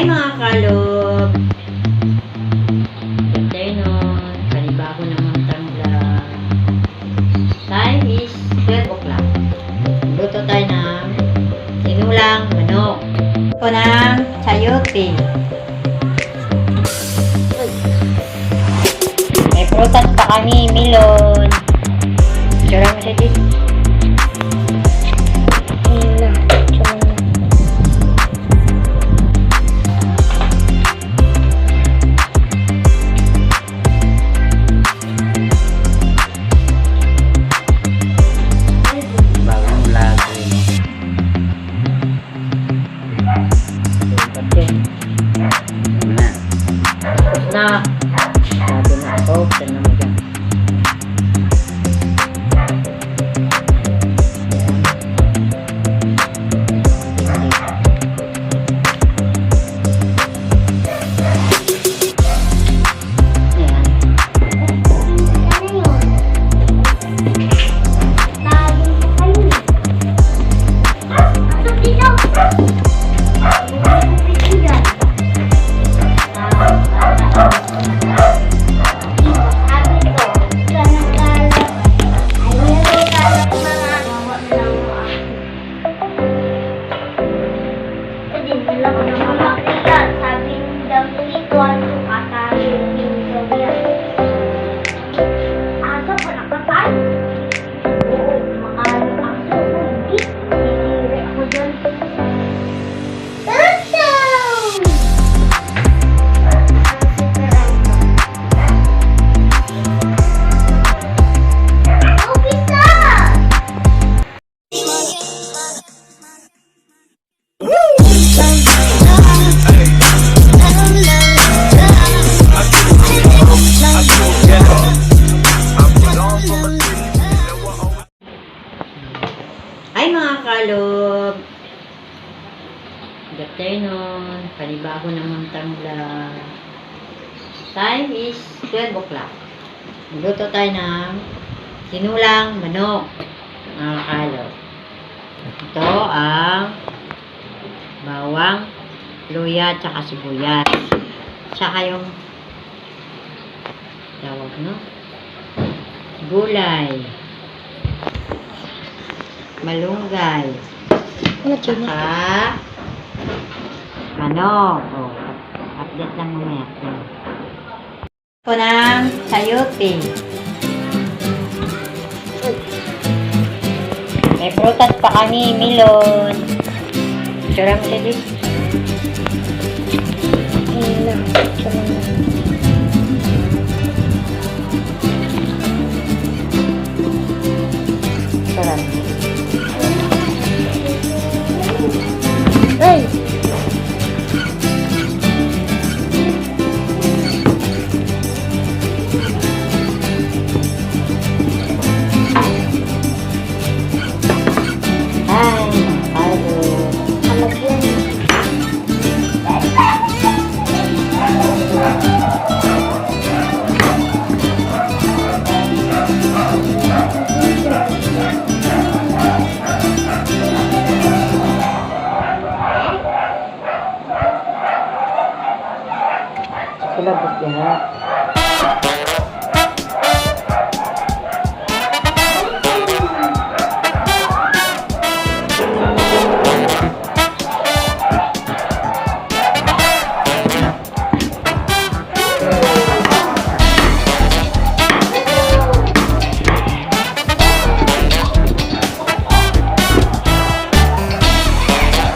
Hi mga kalog! Good day nun. Panibago naman tangla. Time is 12 o'clock. Luto tayo ng tinulang manok. Ito ng chayote. May prutas pa kami, melon. Tsura mo siya dito. Na sabi na ako na maganda. Ay mga kalog! Good day nun. Panibago naman tangla. Time is 12 o'clock. Luto tayo ng tinulang manok. Mga kalog. Ito ang bawang, luya, tsaka sibuyas. Tsaka yung tawag, no? Gulay. Malunggay. Tsaka manok. Oh, update lang mamaya. Ito ng chayote. May prutas pa kami, melon. Tsura mo siya dito. Tsura mo. Hey! Kulabot yan.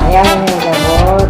Ayan yung gabot.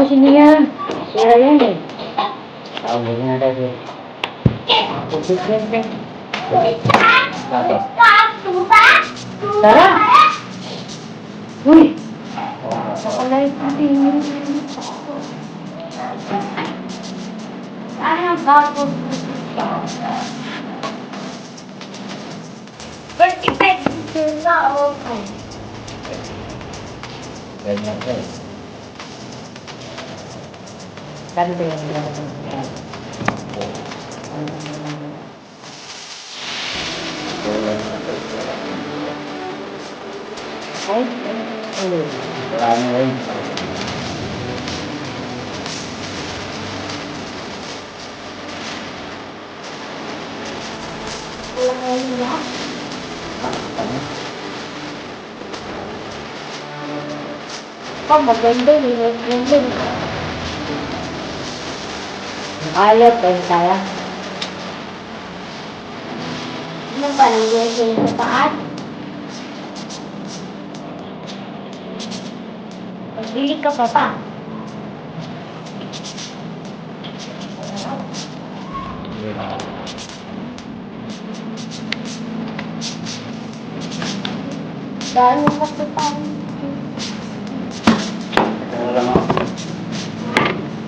sini ya. Sira yan eh. Taubos na tayo. Tara! Uy! Nakalay pa din. Ano ang gago? Berkipet! Na ako. Ganyan ka eh. Ganda yung ganyan. Marami rin. Maganda yun. Ayaw pa yung kaya. Ano ba nang gawin sa taas? Magbili ka pa. Dahil mo kasi tayo. Ito lang ako.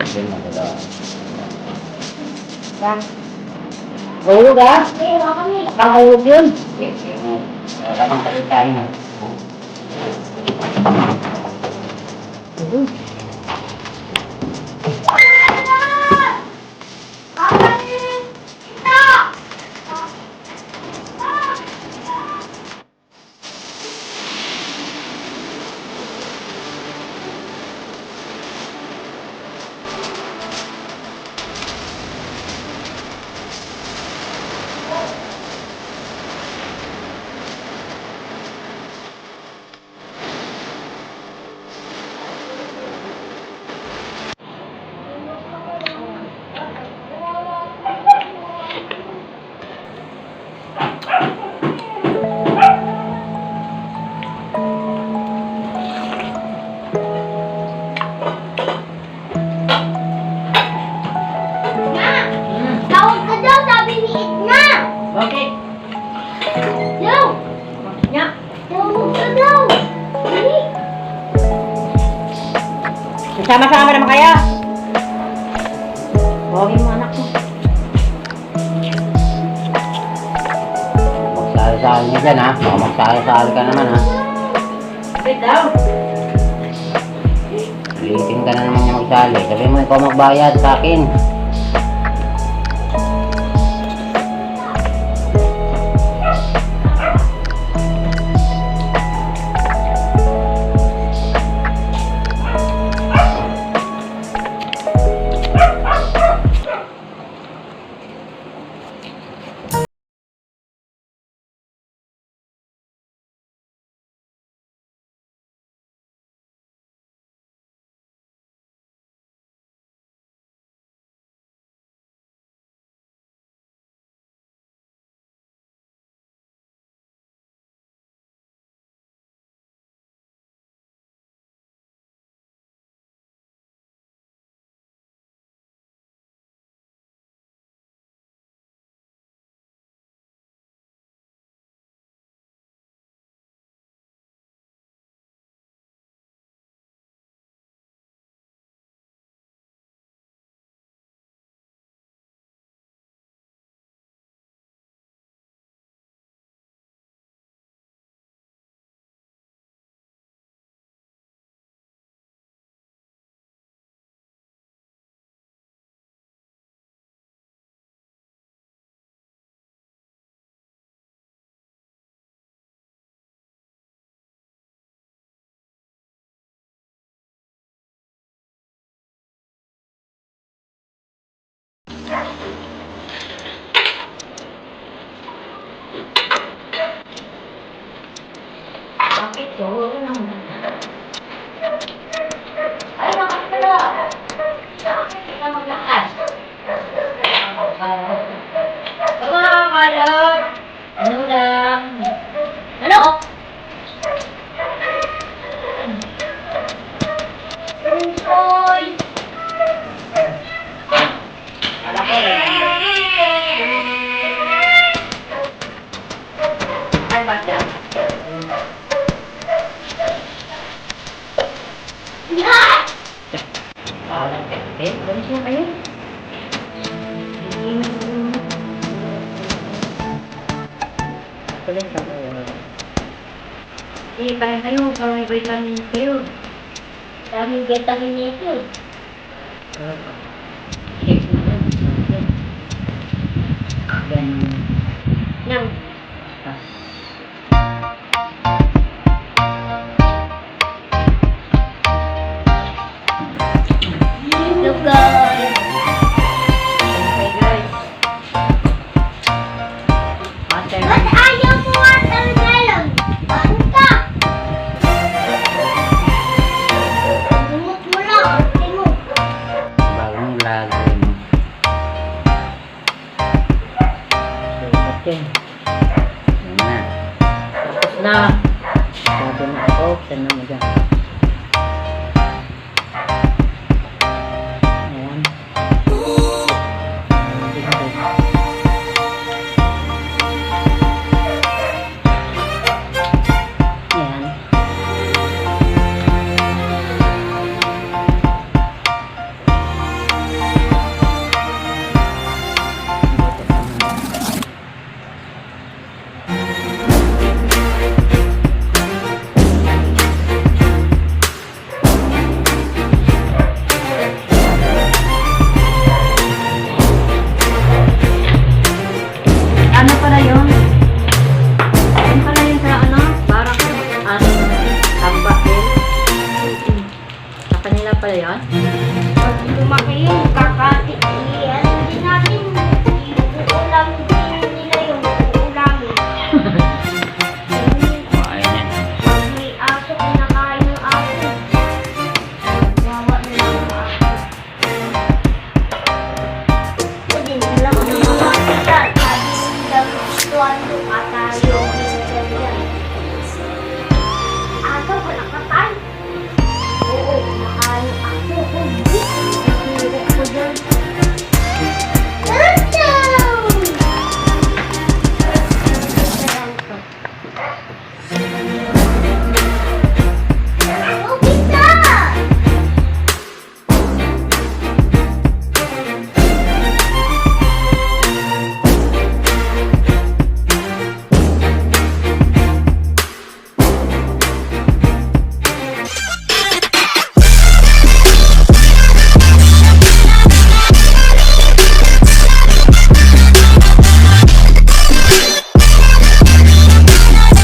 Hindi na pala. Bang. Mahulog ha? Mahulog yun. Wala kang palitain ha. Bakit? Daw! Nya? Tawag ka daw! Dali! Sama-sama naman kayo. Huwagin mo anak mo. Magsali-sali niya dyan ha. Baka magsali-sali ka naman ha. Wait daw. Ulitin ka na naman niya magsali. Sabi mo ikaw magbayad sa akin. Bakit? Huwag naman. Ay, nakakala. Hindi ka maglakas. Pagkakakalot. Ano lang? Ano? Enjoy! Okay, balis na kayo. Tuloy ka kayo. Kaya kayo, parang may vitamin kayo. Daming vitamin nito. Check mo lang. Ganun. Nang. Tas. Hello guys. Okay guys. Water. Ba't ayaw mo watermelon? Ano ka? Lumot mo lang. Ate mo. Bagong lagay mo. Sulat yan. Yan na. Tapos na. Sabi na ako, saan na mo dyan.